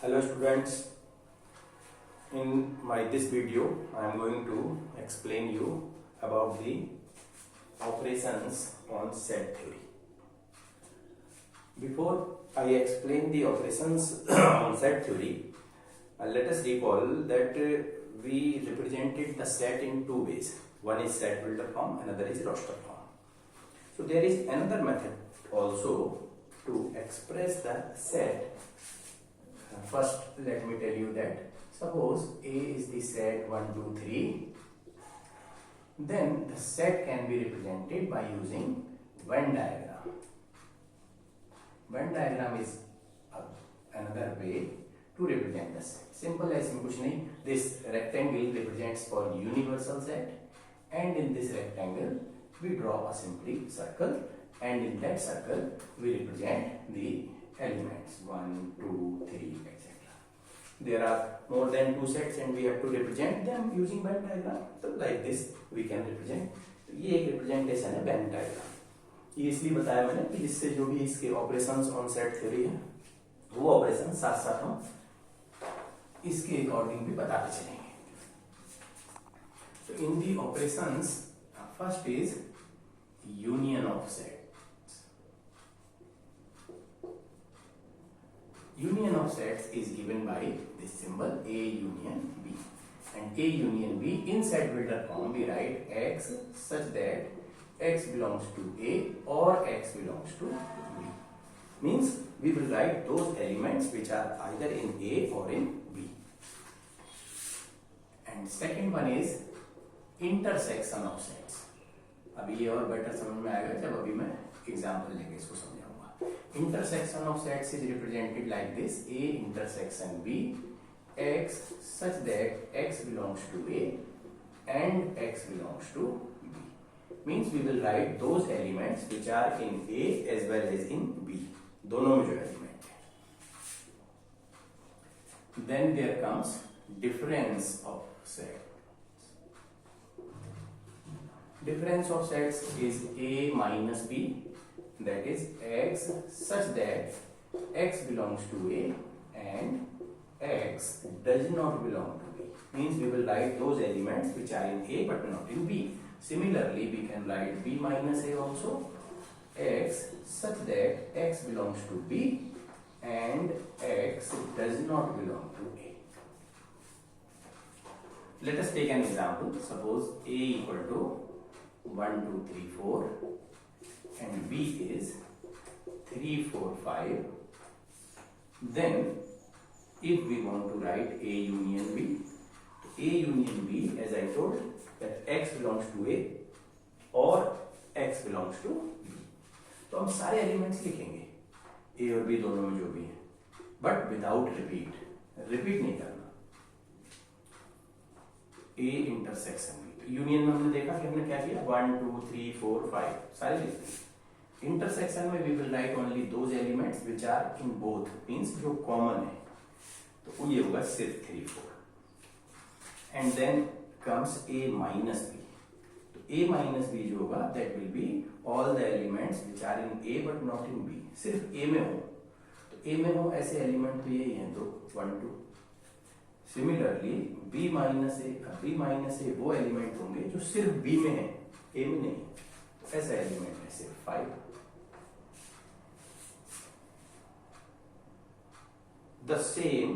Hello students, in this video I am going to explain you about the operations on set theory. Before I explain the operations on set theory, let us recall that we represented the set in two ways. One is set builder form, another is roster form. So there is another method also to express the set. First, let me tell you that suppose A is the set 1, 2, 3. Then the set can be represented by using Venn diagram. Venn diagram is another way to represent the set. Simple as कुछ नहीं. This rectangle represents for universal set, and in this rectangle we draw a simply circle, and in that circle we represent the elements 1, 2, 3, etc. There are more than two sets and we have to represent them using Venn diagram. So like this we can represent. ये एक representation है Venn diagram. ये इसलिए बताया मैंने कि जिससे जो भी इसके operations on set theory है वो ऑपरेशन साथ साथ हम इसके अकॉर्डिंग भी बताते चलेंगे. So in the operations, first is union of set. Union of sets is given by this symbol A union B, and A union B in set builder form we write X such that X belongs to A or X belongs to B. Means we will write those elements which are either in A or in B. And second one is intersection of sets. अभी ये और better समझ में आएगा जब अभी मैं example लेके इसको समझाऊंगा. Intersection of sets is represented like this: A intersection B, X such that X belongs to A and X belongs to B. Means we will write those elements which are in A as well as in B. दोनों में जो element है. Then there comes difference of sets. Difference of sets is A minus B, that is X such that X belongs to A and X does not belong to B. Means we will write those elements which are in A but not in B. Similarly, we can write B minus A also, X such that X belongs to B and X does not belong to A. Let us take an example. Suppose A equal to 1, 2, 3, 4 and B is 3, 4, 5. Then if we want to write A union B, A union B, as I told, that X belongs to A or X belongs to B. तो हम सारे elements लिखेंगे A और B दोनों में जो भी है, बट विदाउट रिपीट नहीं करना. A इंटरसेक्शन B, यूनियन में हमने देखा कि हमने क्या किया, 1, 2, 3, 4, 5 सारे लिख दिए. इंटरसेक्शन में we will write only those elements which are in both, means जो कॉमन है, तो ये होगा सिर्फ 3, 4. And then comes A minus B. तो A माइनस B जो होगा that will be all the elements which are in A but not in B. सिर्फ A में हो, तो A में हो ऐसे एलिमेंट तो यही है, तो 1, 2. सिमिलरली B माइनस A वो एलिमेंट होंगे जो सिर्फ B में है, A में नहीं. ऐसा एलिमेंट है सिर्फ 5. The same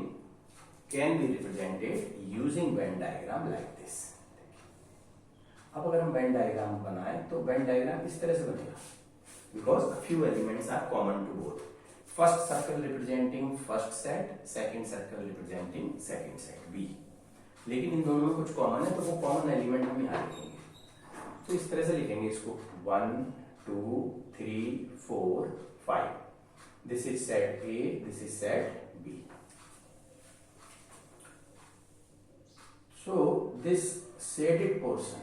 can be represented using Venn diagram like this. अब अगर हम Venn diagram बनाएं तो Venn diagram इस तरह से बनेगा, because a few elements are common to both. First circle representing first set, second circle representing second set B. लेकिन इन दोनों में कुछ कॉमन है, तो वो कॉमन एलिमेंट हम यहाँ लिखेंगे. तो इस तरह से लिखेंगे इसको 1, 2, 3, 4, 5. This is set A, this is set B. So this shaded portion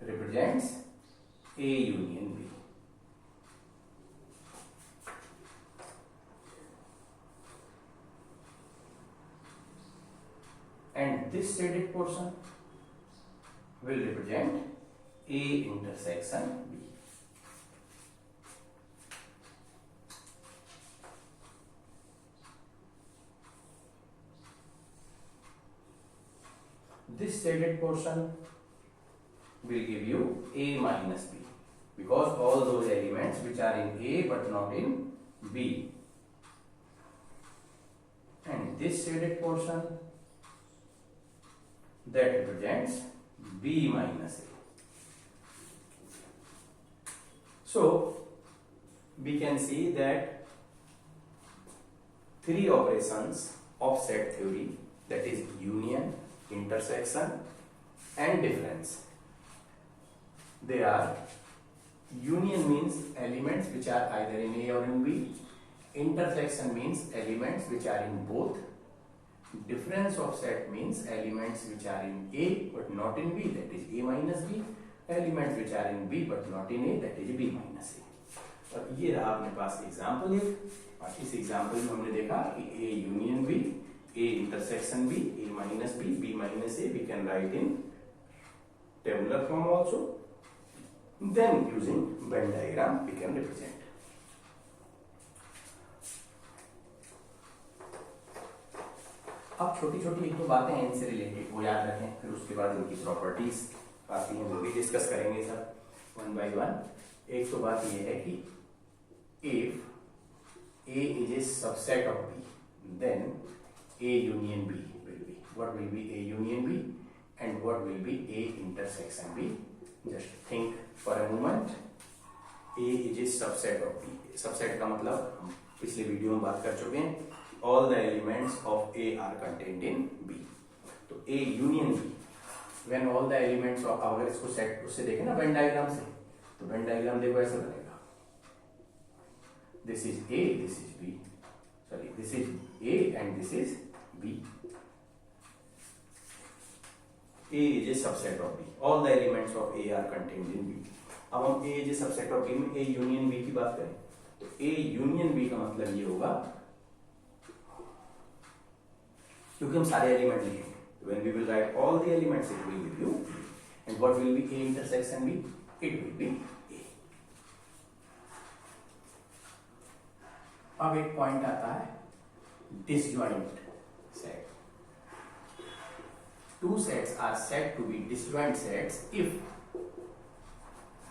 represents A union B. And this shaded portion will represent A intersection B. this shaded portion will give you A minus B, because all those elements which are in A but not in B, and this shaded portion that represents B minus A. So we can see that three operations of set theory, that is union, intersection and difference. They are: union means elements which are either in A or in B, intersection means elements which are in both, difference of set means elements which are in A but not in B, that is A minus B, elements which are in B but not in A, that is B minus A. और ये रहा अपने पास example एक, और इस example में हमने देखा कि A union B, A intersection B, A minus B, B minus A we can write in tabular form also. Then using Venn diagram we can represent. अब छोटी छोटी एक दो बातें हैं इनसे रिलेटेड, वो याद रखें, फिर उसके बाद इनकी प्रॉपर्टीज आती हैं, वो भी डिस्कस करेंगे सब वन बाय वन। एक तो बात ये है कि if A is a subset of B, then A union B will be, what will be A union B and what will be A intersection B? Just think for a moment. A is a subset of B. Subset का मतलब हम पिछले video में बात कर चुके हैं, all the elements of A are contained in B. तो A union B, when all the elements of, अगर इसको सेट उससे देखें ना वेन डायग्राम से, तो वेन डायग्राम देखो ऐसा बनेगा, this is A, this is B, sorry, this is A and this is B. A is a subset of B. All the elements of A are contained in B. अब हम A is a subset of B में A union B की बात करें, तो A union B का मतलब ये होगा, क्योंकि हम सारे एलिमेंट लिखेंगे, when we will write all the elements it will give you, and what will be A intersection B? It will be A. अब एक पॉइंट आता है disjoint set. Two sets are said to be disjoint sets if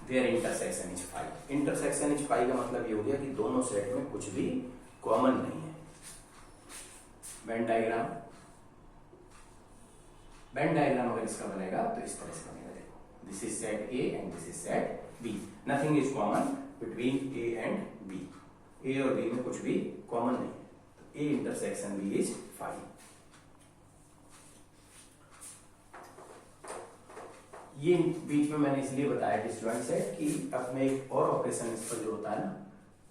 their intersection is phi. Intersection is phi का मतलब ये हो गया कि दोनों सेट में कुछ भी कॉमन नहीं है। वेन डायग्राम अगर इसका बनेगा तो इस तरह से बनेगा, देखो, this is set A and this is set B, nothing is common between A and B, A और B में कुछ भी कॉमन नहीं है, तो A intersection B is phi. ये बीच में मैंने इसलिए बताया डिसजॉइंट सेट कि अब मैं एक और ऑपरेशन इस पर जो होता है ना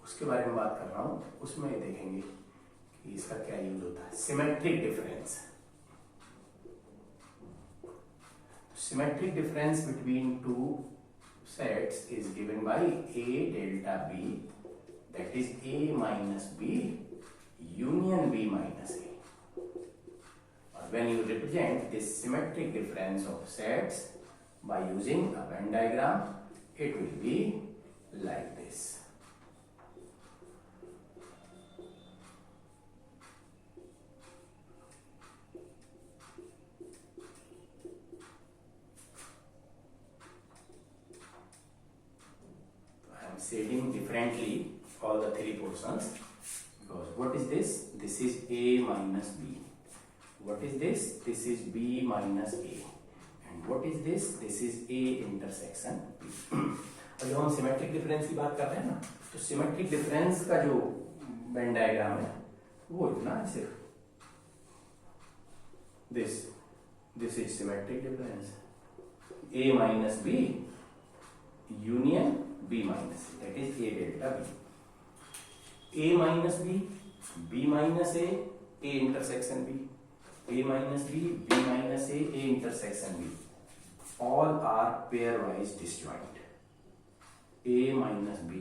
उसके बारे में बात कर रहा हूं, उसमें देखेंगे कि इसका क्या यूज होता है, symmetric difference. Symmetric difference between two sets is given by A delta B, that is A minus B union B minus A. Or when you represent this symmetric difference of sets by using a Venn diagram, it will be like this. Shading differently all the three portions, because what is this? This is A minus B. What is this? This is B minus A. And what is this? This is A intersection B. और जब हम symmetric difference की बात कर रहे हैं ना, तो सिमेट्रिक डिफरेंस का जो वेन डायग्राम है वो इतना है सिर्फ, this is symmetric difference, A minus B union B minus A, that is A delta B. A minus B, B minus A, A intersection B, A minus B, B minus A, A intersection B. All are pairwise disjoint. A minus B,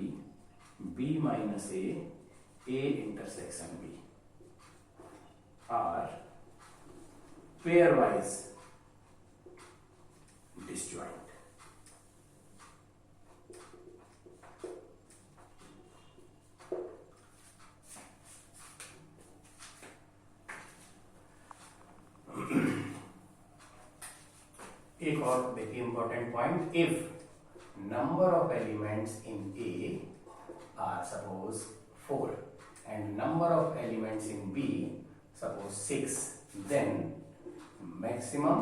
B minus A, A intersection B are pairwise disjoint. एक और देखिए important point, if number of elements in A R suppose 4 and number of elements in B suppose 6, then maximum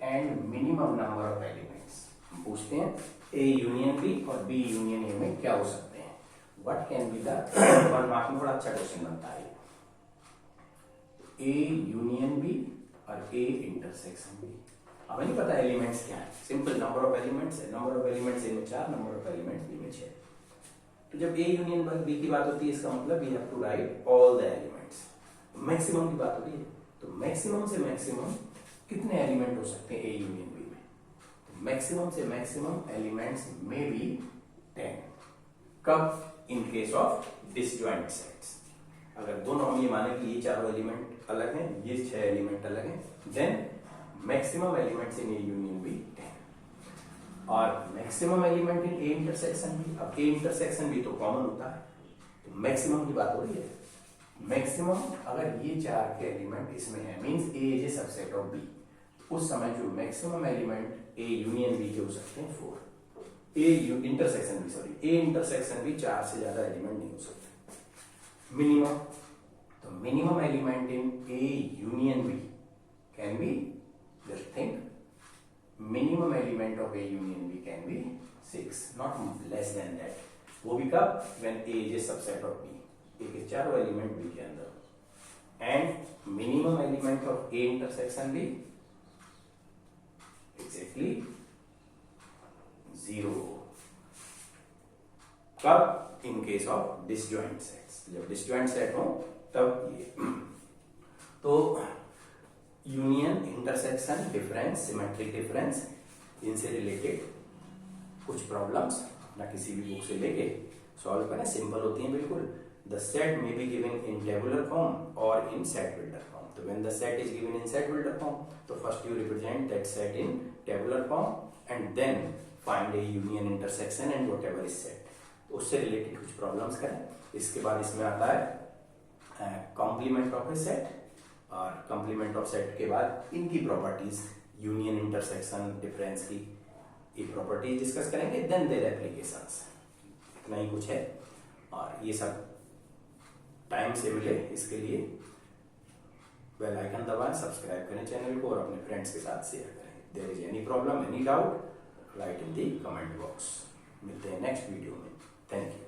and minimum number of elements. हम पूछते हैं A union B और B union A में क्या हो सकते हैं. What can be the 1 mark में बड़ा अच्छा क्वेश्चन बनता है. A यूनियन B और A इंटरसेक्शन B. हमें नहीं पता एलिमेंट्स क्या है, सिंपल नंबर ऑफ एलिमेंट्स है. नंबर ऑफ एलिमेंट्स A में 4, नंबर ऑफ एलिमेंट्स B में 6. तो जब A यूनियन B की बात होती है इसका मतलब we have to write all the elements. Maximum की बात होती है तो मैक्सिमम से मैक्सिमम कितने एलिमेंट हो सकते हैं A यूनियन B में. तो मैक्सिमम से मैक्सिमम एलिमेंट्स में बी 10. कब? In case of disjoint sets. अगर दोनों हम ये माने कि ये चारों एलिमेंट अलग हैं, ये 6 एलिमेंट अलग हैं, then maximum elements in A union B 10 और maximum element in A intersection भी. अब ए इंटरसेक्शन भी तो कॉमन होता है, तो मैक्सिमम की बात हो रही है. मैक्सिमम अगर ये 4 के एलिमेंट इसमें है means A is a subset of B, उस समय जो maximum element A union B के हो सकते हैं 4. ए इंटरसेक्शन भी सॉरी ए इंटरसेक्शन भी 4 से ज्यादा एलिमेंट नहीं हो सकते. मिनिमम, तो minimum element in A union B can be, just think, minimum element of A union B can be 6, not less than that. वो भी कब? when A is a subset of B. A के चारों element B के अंदर. and minimum element of A intersection B exactly 0. कब? in case of disjoint sets. जब disjoint set हो तब ये. तो union, intersection, difference, symmetric difference, इनसे रिलेटेड कुछ प्रॉब्लम्स ना किसी भी बुक से लेके सॉल्व करें. सिंपल होती हैं बिल्कुल. The set may be given in tabular form और इन सेट बिल्डर फॉर्म. तो when the set is given in set builder form, तो first you represent that set in tabular form and then find a union, intersection and whatever is set. उससे related कुछ problems करें. इसके बाद इसमें आता है कॉम्प्लीमेंट ऑफ ए सेट, और कंप्लीमेंट ऑफ सेट के बाद इनकी प्रॉपर्टीज, यूनियन, इंटरसेक्शन, डिफरेंस की ये प्रॉपर्टीज डिस्कस करेंगे. Then their applications. इतना ही कुछ है और ये सब टाइम से मिले इसके लिए बेल आइकन दबाएं, सब्सक्राइब करें चैनल को और अपने फ्रेंड्स के साथ शेयर करें. There is any problem, any doubt, write in the comment box. मिलते हैं नेक्स्ट वीडियो में. Thank you.